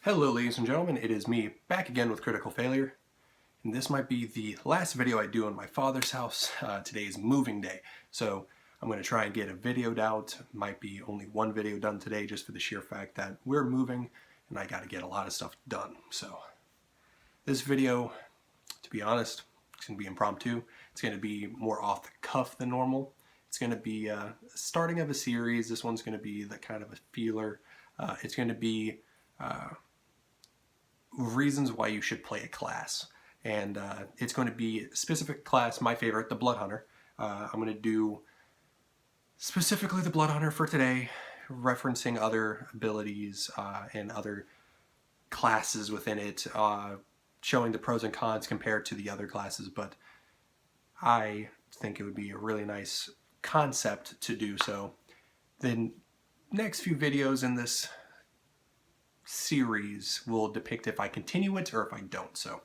Hello ladies and gentlemen, it is me back again with Critical Failure, and this might be the last video I do in my father's house. Today is moving day, so I'm going to try and get a video out. Might be only one video done today just for the sheer fact that we're moving and I got to get a lot of stuff done. So this video, to be honest, it's going to be impromptu. It's going to be more off the cuff than normal. It's going to be starting of a series. This one's going to be the kind of a feeler. It's going to be reasons why you should play a class, and it's going to be a specific class, my favorite, the Bloodhunter. I'm going to do specifically the Bloodhunter for today, referencing other abilities and other classes within it, showing the pros and cons compared to the other classes, but I think it would be a really nice concept to do so. The next few videos in this series will depict if I continue it or if I don't. So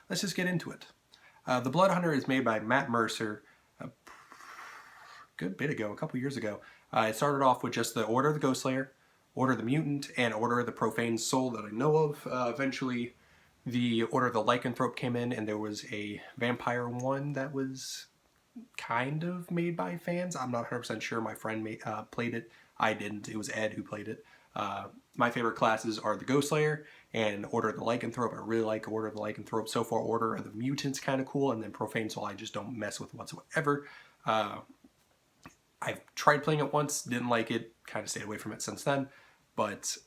let's just get into it. The Bloodhunter is made by Matt Mercer a good bit ago, a couple years ago. It started off with just the Order of the Ghostslayer, Order of the Mutant, and Order of the Profane Soul that I know of. Eventually the Order of the Lycanthrope came in, and there was a vampire one that was kind of made by fans. I'm not 100% sure. My friend played it. I didn't. It was Ed who played it. My favorite classes are the Ghostslayer and Order of the Lycanthrope. I really like Order of the Lycanthrope. So far, Order of the Mutant's kind of cool, and then Profane Soul I just don't mess with whatsoever. I've tried playing it once, didn't like it, kind of stayed away from it since then, but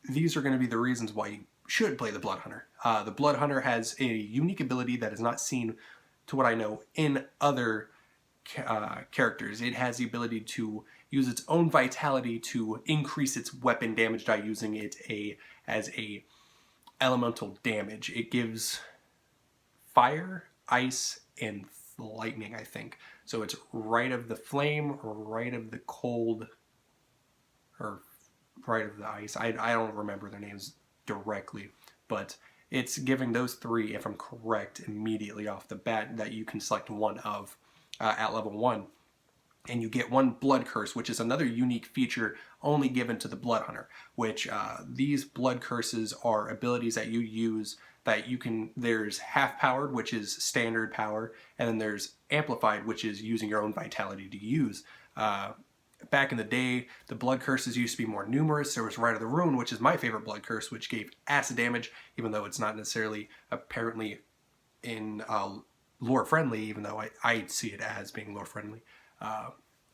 these are going to be the reasons why you should play the Bloodhunter. The Bloodhunter has a unique ability that is not seen, to what I know, in other characters. It has the ability to use its own vitality to increase its weapon damage die using it as a elemental damage. It gives fire, ice, and lightning, I think. So it's right of the flame, or right of the cold, or right of the ice. I don't remember their names directly, but it's giving those three, if I'm correct, immediately off the bat that you can select one of at level 1. And you get one blood curse, which is another unique feature only given to the Bloodhunter, which these blood curses are abilities that you use that you can, there's half powered, which is standard power, and then there's amplified, which is using your own vitality to use. Back in the day, the blood curses used to be more numerous. There was Rite of the Ruin, which is my favorite blood curse, which gave acid damage, even though it's not necessarily apparently in lore friendly, even though I see it as being lore friendly.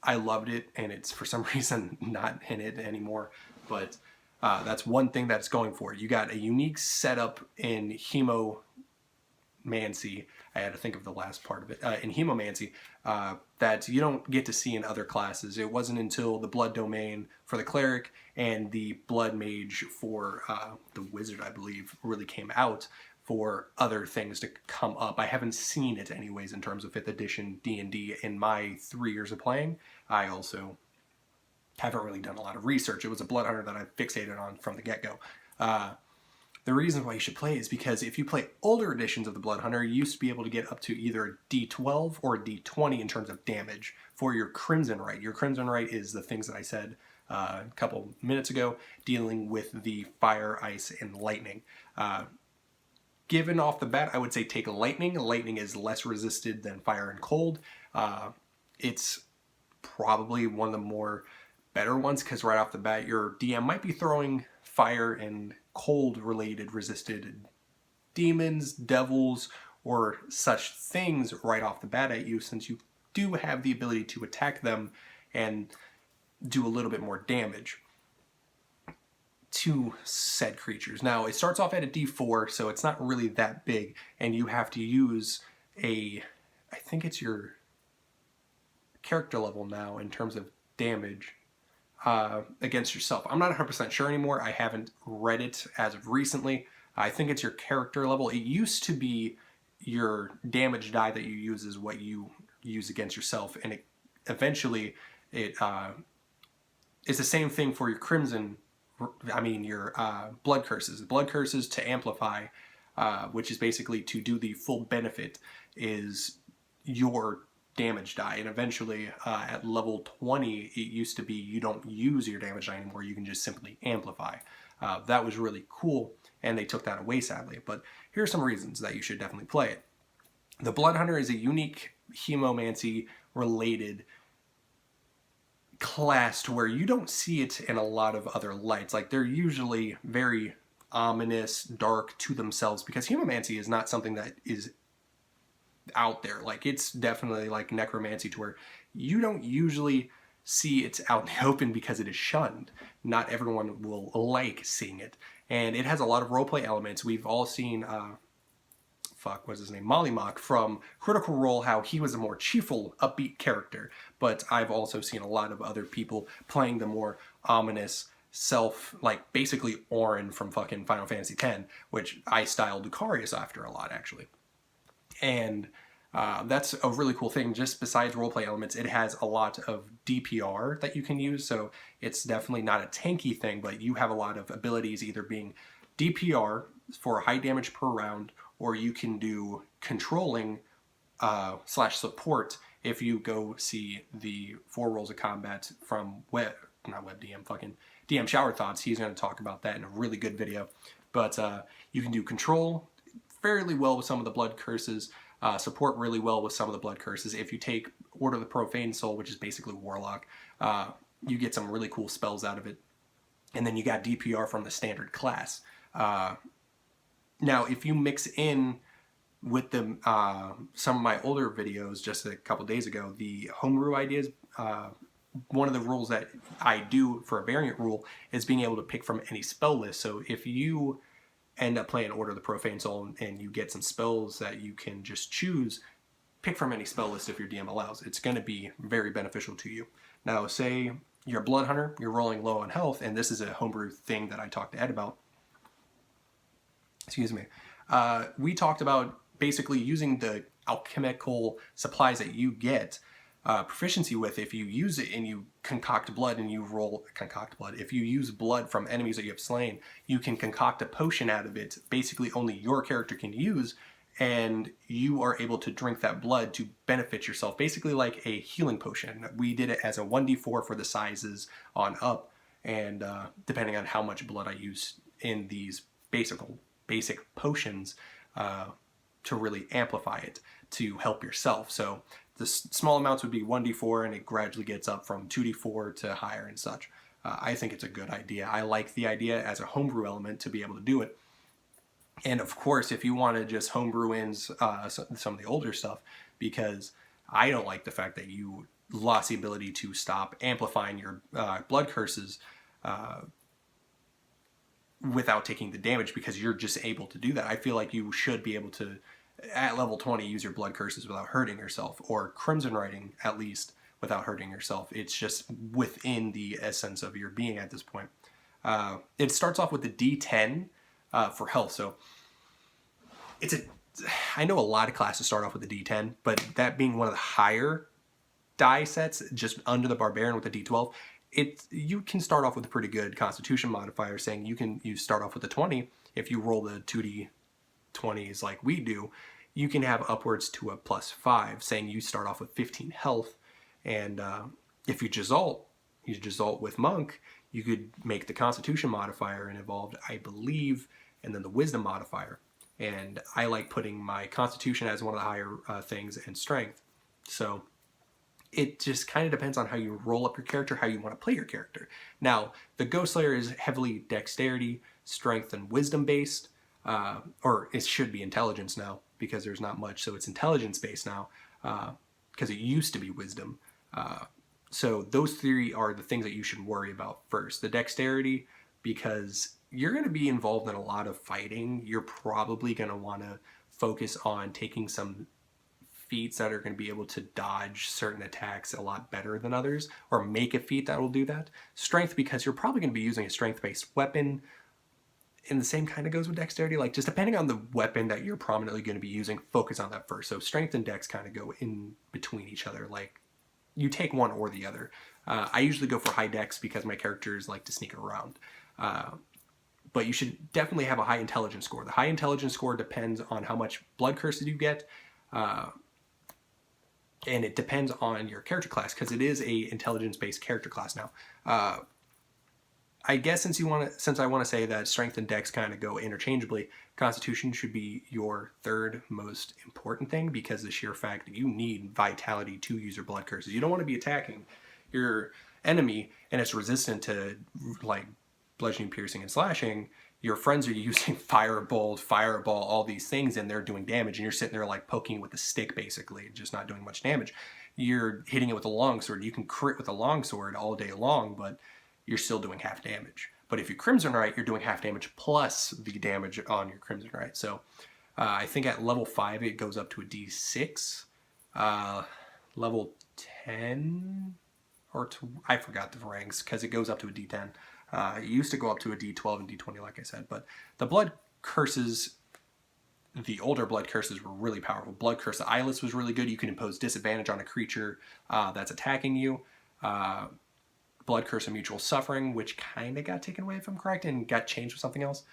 I loved it, and it's for some reason not in it anymore, but that's one thing that's going for it. You got a unique setup in Hemomancy. I had to think of the last part of it. In Hemomancy, that you don't get to see in other classes. It wasn't until the Blood Domain for the Cleric and the Blood Mage for the Wizard, I believe, really came out for other things to come up. I haven't seen it anyways in terms of 5th edition D&D in my 3 years of playing. I also haven't really done a lot of research. It was a Bloodhunter that I fixated on from the get-go. The reason why you should play is because if you play older editions of the Bloodhunter, you used to be able to get up to either a D12 or a D20 in terms of damage for your Crimson Rite. Your Crimson Rite is the things that I said a couple minutes ago, dealing with the fire, ice, and lightning. Given off the bat, I would say take lightning. Lightning is less resisted than fire and cold. It's probably one of the more better ones because right off the bat, your DM might be throwing fire and cold related resisted demons, devils, or such things right off the bat at you, since you do have the ability to attack them and do a little bit more damage to said creatures. Now, it starts off at a D4, so it's not really that big, and you have to use I think it's your character level now in terms of damage against yourself. I'm not 100% sure anymore. I haven't read it as of recently. I think it's your character level. It used to be your damage die that you use is what you use against yourself, and eventually it's the same thing for your your blood curses. Blood curses to amplify, which is basically to do the full benefit, is your damage die. And eventually at level 20, it used to be you don't use your damage die anymore. You can just simply amplify. That was really cool, and they took that away sadly. But here are some reasons that you should definitely play it. The Bloodhunter is a unique hemomancy related class to where you don't see it in a lot of other lights. Like, they're usually very ominous, dark to themselves, because hemomancy is not something that is out there. Like, it's definitely like necromancy, to where you don't usually see it out in the open because it is shunned. Not everyone will like seeing it, and it has a lot of roleplay elements. We've all seen what's his name, Mollymock from Critical Role, how he was a more cheerful, upbeat character. But I've also seen a lot of other people playing the more ominous, like basically Orin from fucking Final Fantasy X, which I styled Lucarius after a lot, actually. And that's a really cool thing. Just besides roleplay elements, it has a lot of DPR that you can use, so it's definitely not a tanky thing, but you have a lot of abilities, either being DPR for high damage per round, or you can do controlling / support if you go see the 4 Rules of Combat from DM Shower Thoughts. He's going to talk about that in a really good video. But you can do control fairly well with some of the blood curses, support really well with some of the blood curses. If you take Order of the Profane Soul, which is basically Warlock, you get some really cool spells out of it. And then you got DPR from the standard class. Now, if you mix in with the some of my older videos just a couple days ago, the homebrew ideas, one of the rules that I do for a variant rule is being able to pick from any spell list. So if you end up playing Order of the Profane Soul and you get some spells that you can just choose, pick from any spell list if your DM allows. It's going to be very beneficial to you. Now, say you're a Bloodhunter, you're rolling low on health, and this is a homebrew thing that I talked to Ed about. Excuse me. We talked about basically using the alchemical supplies that you get proficiency with. If you use it and you concoct blood and you roll concoct blood, if you use blood from enemies that you have slain, you can concoct a potion out of it, basically only your character can use, and you are able to drink that blood to benefit yourself, basically like a healing potion. We did it as a 1d4 for the sizes on up, and depending on how much blood I use in these basic potions, to really amplify it to help yourself. So the small amounts would be 1d4, and it gradually gets up from 2d4 to higher and such. I think it's a good idea. I like the idea as a homebrew element to be able to do it. And of course, if you want to just homebrew in some of the older stuff, because I don't like the fact that you lost the ability to stop amplifying your blood curses without taking the damage, because you're just able to do that. I feel like you should be able to, at level 20, use your blood curses without hurting yourself, or Crimson Writing at least without hurting yourself. It's just within the essence of your being at this point. It starts off with the D10 for health. So I know a lot of classes start off with the D10, but that being one of the higher die sets, just under the Barbarian with the D12, you can start off with a pretty good Constitution modifier, saying you start off with a 20. If you roll the 2d20s like we do, you can have upwards to a +5, saying you start off with 15 health. And if you Jazult with Monk, you could make the Constitution modifier and evolved, I believe, and then the Wisdom modifier. And I like putting my Constitution as one of the higher things, and Strength. So it just kind of depends on how you roll up your character, how you want to play your character. Now, the Ghost Slayer is heavily Dexterity, Strength, and Wisdom based. Or it should be Intelligence now, because there's not much, so it's Intelligence based now, because it used to be Wisdom. So those 3 are the things that you should worry about first. The Dexterity, because you're going to be involved in a lot of fighting. You're probably going to want to focus on taking some feats that are going to be able to dodge certain attacks a lot better than others, or make a feat that will do that. Strength, because you're probably going to be using a strength-based weapon, and the same kind of goes with Dexterity. Like, just depending on the weapon that you're prominently going to be using, focus on that first. So Strength and Dex kind of go in between each other. Like, you take one or the other. I usually go for high Dex because my characters like to sneak around. But you should definitely have a high Intelligence score. The high Intelligence score depends on how much blood curses you get, and it depends on your character class, because it is a intelligence-based character class now. I guess since I want to say that strength and dex kind of go interchangeably, constitution should be your third most important thing, because the sheer fact that you need vitality to use your blood curses. You don't want to be attacking your enemy and it's resistant to like bludgeoning, piercing, and slashing. Your friends are using firebolt, fireball, all these things, and they're doing damage, and you're sitting there like poking with a stick, basically, just not doing much damage. You're hitting it with a longsword. You can crit with a longsword all day long, but you're still doing half damage. But if you Crimson Right, you're doing half damage plus the damage on your Crimson Right. So I think at level 5 it goes up to a D6. Level 10 or I forgot the ranks because it goes up to a D10. It used to go up to a D12 and D20, like I said. But the blood curses, the older blood curses were really powerful. Blood Curse of Eyeless was really good. You can impose disadvantage on a creature that's attacking you. Blood Curse of Mutual Suffering, which kind of got taken away if I'm correct and got changed with something else.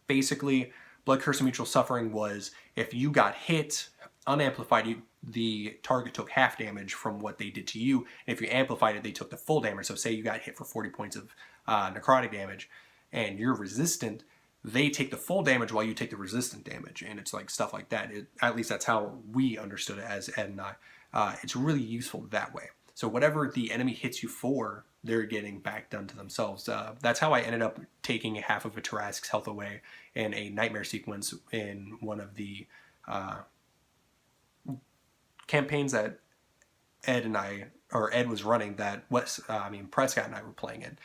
Basically, Blood Curse of Mutual Suffering was if you got hit, unamplified, the target took half damage from what they did to you. And if you amplified it, they took the full damage. So say you got hit for 40 points of necrotic damage and you're resistant, they take the full damage while you take the resistant damage. And it's like stuff like that. At least that's how we understood it as Ed and I. It's really useful that way. So whatever the enemy hits you for, they're getting back done to themselves. That's how I ended up taking half of a Tarask's health away in a nightmare sequence in one of the campaigns that Ed was running, that Prescott and I were playing in.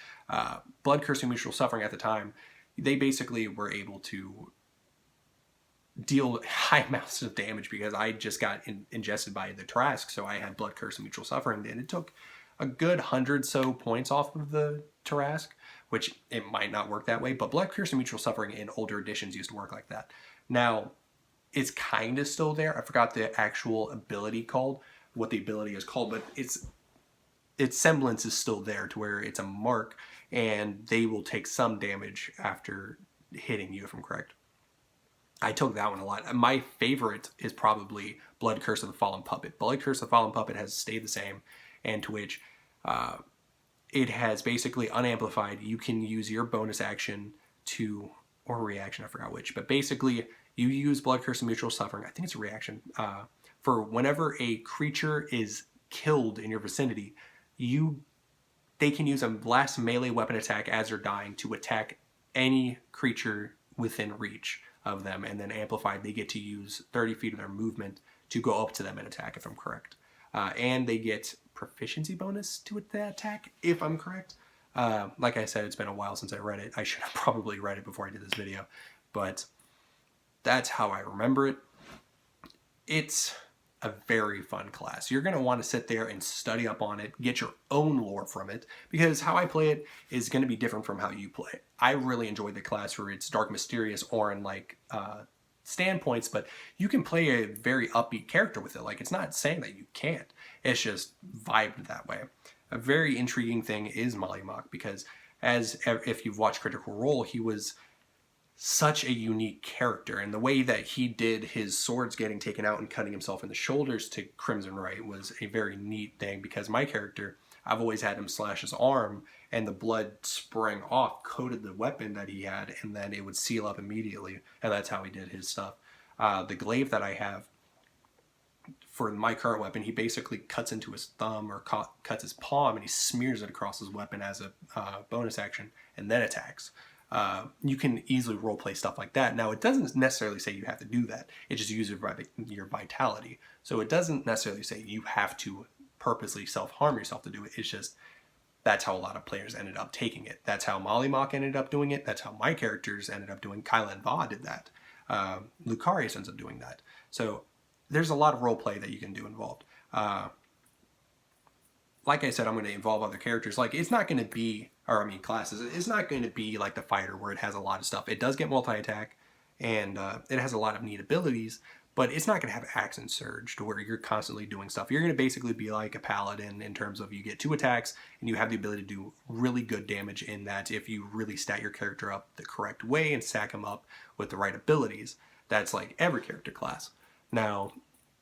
Blood Curse and Mutual Suffering at the time, they basically were able to deal high amounts of damage because I just got ingested by the Tarask, so I had Blood Curse and Mutual Suffering, and it took a good 100 so points off of the Tarask, which it might not work that way, but Blood Curse and Mutual Suffering in older editions used to work like that. Now, it's kind of still there. I forgot the actual ability called, what the ability is called, but its semblance is still there to where it's a mark, and they will take some damage after hitting you, if I'm correct. I took that one a lot. My favorite is probably Blood Curse of the Fallen Puppet. Blood Curse of the Fallen Puppet has stayed the same, and to which it has basically unamplified. You can use your bonus action to, or reaction, I forgot which, but basically you use Blood Curse and Mutual Suffering, I think it's a reaction, for whenever a creature is killed in your vicinity, they can use a last melee weapon attack as they're dying to attack any creature within reach of them, and then amplified, they get to use 30 feet of their movement to go up to them and attack, if I'm correct. And they get proficiency bonus to that attack, if I'm correct. Like I said, it's been a while since I read it. I should have probably read it before I did this video, but that's how I remember it. It's a very fun class. You're going to want to sit there and study up on it, get your own lore from it, because how I play it is going to be different from how you play it. I really enjoyed the class for its dark, mysterious, Orin-like standpoints, but you can play a very upbeat character with it. Like, it's not saying that you can't. It's just vibed that way. A very intriguing thing is Mollymauk, because if you've watched Critical Role, he was such a unique character, and the way that he did his swords getting taken out and cutting himself in the shoulders to Crimson Right was a very neat thing, because my character, I've always had him slash his arm and the blood spraying off coated the weapon that he had, and then it would seal up immediately, and that's how he did his stuff. The glaive that I have for my current weapon, he basically cuts into his thumb or cuts his palm and he smears it across his weapon as a bonus action and then attacks. You can easily roleplay stuff like that. Now, it doesn't necessarily say you have to do that. It just uses your vitality. So it doesn't necessarily say you have to purposely self-harm yourself to do it. It's just, that's how a lot of players ended up taking it. That's how Mollymauk ended up doing it. That's how my characters ended up doing. Kyla and Va did that. Lucarius ends up doing that. So there's a lot of roleplay that you can do involved. Like I said, I'm going to involve other characters. Like, it's not going to be, classes. It's not going to be like the fighter where it has a lot of stuff. It does get multi-attack, and it has a lot of neat abilities, but it's not going to have Axe and Surge to where you're constantly doing stuff. You're going to basically be like a paladin in terms of you get 2 attacks, and you have the ability to do really good damage in that if you really stat your character up the correct way and stack them up with the right abilities. That's like every character class. Now,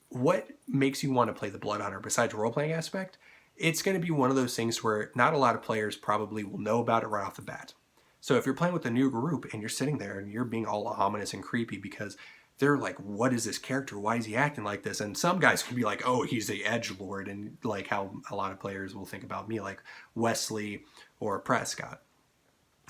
what makes you want to play the Bloodhunter besides role-playing aspect it's going to be one of those things where not a lot of players probably will know about it right off the bat. So if you're playing with a new group and you're sitting there and you're being all ominous and creepy because they're like, what is this character? Why is he acting like this? And some guys can be like, oh, he's the edgelord, and like how a lot of players will think about me, like Wesley or Prescott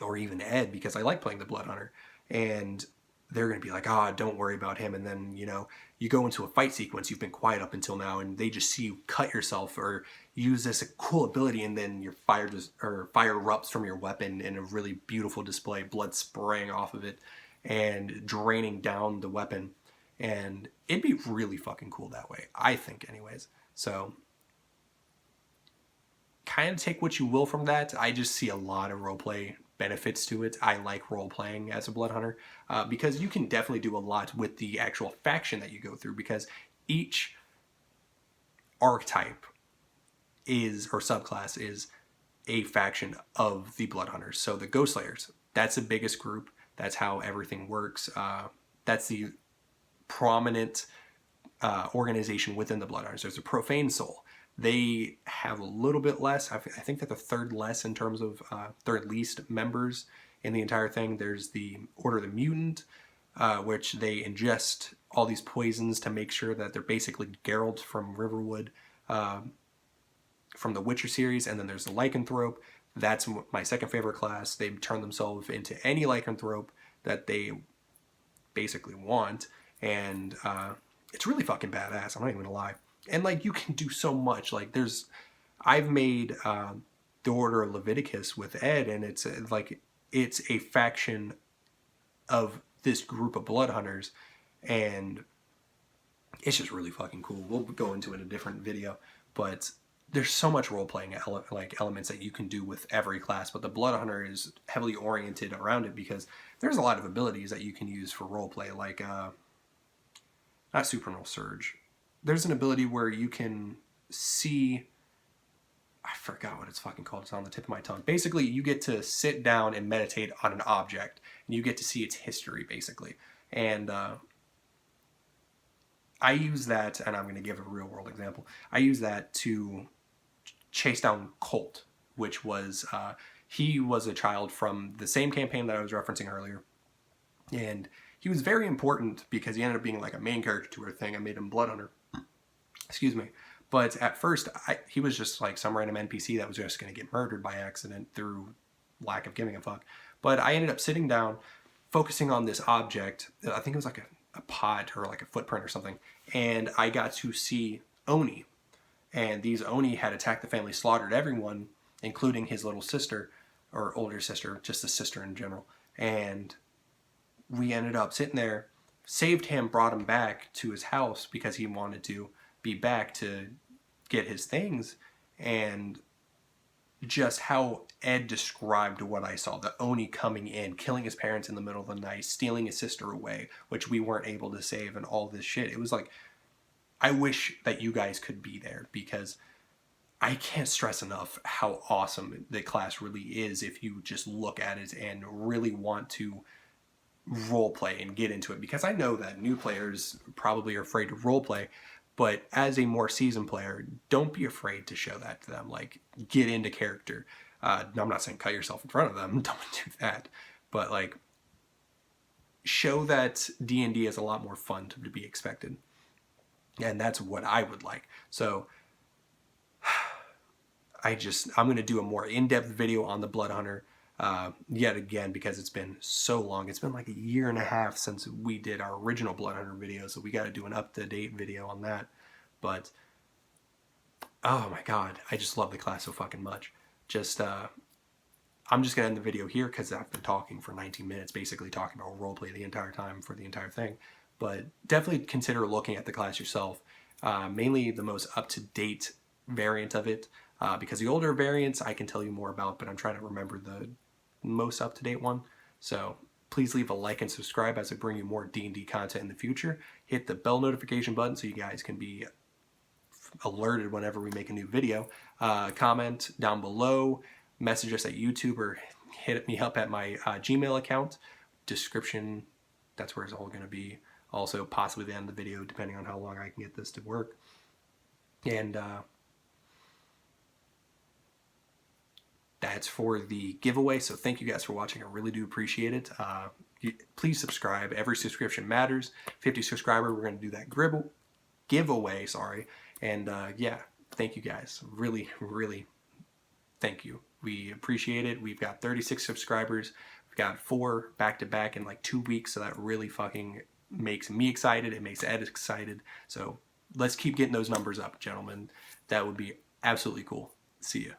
or even Ed, because I like playing the Bloodhunter. And they're going to be like, ah, oh, don't worry about him. And then, you know, you go into a fight sequence, you've been quiet up until now, and they just see you cut yourself or use this cool ability, and then your fire erupts from your weapon in a really beautiful display, blood spraying off of it and draining down the weapon. And it'd be really fucking cool that way, I think, anyways. So kind of take what you will from that. I just see a lot of roleplay benefits to it. I like role playing as a Bloodhunter because you can definitely do a lot with the actual faction that you go through, because each archetype is, or subclass is, a faction of the Bloodhunters. So the Ghost Slayers, that's the biggest group. That's how everything works. That's the prominent organization within the Bloodhunters. There's a Profane Soul. They have a little bit less. I think they're the third less in terms of third least members in the entire thing. There's the Order of the Mutant, which they ingest all these poisons to make sure that they're basically Geralt from Riverwood, from the Witcher series. And then there's the Lycanthrope. That's my second favorite class. They turn themselves into any Lycanthrope that they basically want. And it's really fucking badass. I'm not even gonna lie. And like, you can do so much. Like, I've made the Order of Leviticus with Ed, and it's like, it's a faction of this group of Bloodhunters, and it's just really fucking cool. We'll go into it in a different video, but there's so much role-playing elements that you can do with every class, but the Bloodhunter is heavily oriented around it because there's a lot of abilities that you can use for roleplay, like not Supernal Surge. There's an ability where you can see, I forgot what it's fucking called, it's on the tip of my tongue. Basically, you get to sit down and meditate on an object, and you get to see its history, basically. And I use that, and I'm going to give a real-world example. I use that to chase down Colt, which was, he was a child from the same campaign that I was referencing earlier. And he was very important because he ended up being like a main character to our thing. I made him Bloodhunter. Excuse me. But at first, he was just like some random NPC that was just going to get murdered by accident through lack of giving a fuck. But I ended up sitting down, focusing on this object. I think it was like a pot or like a footprint or something. And I got to see Oni. And these Oni had attacked the family, slaughtered everyone, including his little sister, or older sister, just the sister in general. And we ended up sitting there, saved him, brought him back to his house because he wanted to be back to get his things. And just how Ed described what I saw, the Oni coming in, killing his parents in the middle of the night, stealing his sister away, which we weren't able to save, and all this shit. It was like, I wish that you guys could be there, because I can't stress enough how awesome the class really is if you just look at it and really want to roleplay and get into it. Because I know that new players probably are afraid to roleplay, but as a more seasoned player, don't be afraid to show that to them. Like, get into character. I'm not saying cut yourself in front of them. Don't do that. But like, show that D&D is a lot more fun to be expected. And that's what I would like. So I'm going to do a more in-depth video on the Bloodhunter yet again, because it's been so long. It's been like a year and a half since we did our original Bloodhunter video, so we got to do an up-to-date video on that. But oh my god, I just love the class so fucking much. I'm just going to end the video here because I've been talking for 19 minutes, basically talking about roleplay the entire time for the entire thing. But definitely consider looking at the class yourself. Mainly the most up-to-date variant of it, because the older variants I can tell you more about, but I'm trying to remember the most up-to-date one. So please leave a like and subscribe as I bring you more D&D content in the future. Hit the bell notification button so you guys can be alerted whenever we make a new video. Comment down below, message us at YouTube, or hit me up at my Gmail account. Description, that's where it's all going to be. Also, possibly the end of the video, depending on how long I can get this to work. And that's for the giveaway. So thank you guys for watching. I really do appreciate it. Please subscribe. Every subscription matters. 50 subscriber, we're going to do that giveaway. Sorry. And yeah, thank you guys. Really, really thank you. We appreciate it. We've got 36 subscribers. We've got 4 back-to-back in like 2 weeks. So that really fucking makes me excited. It makes Ed excited. So let's keep getting those numbers up, gentlemen. That would be absolutely cool. See ya.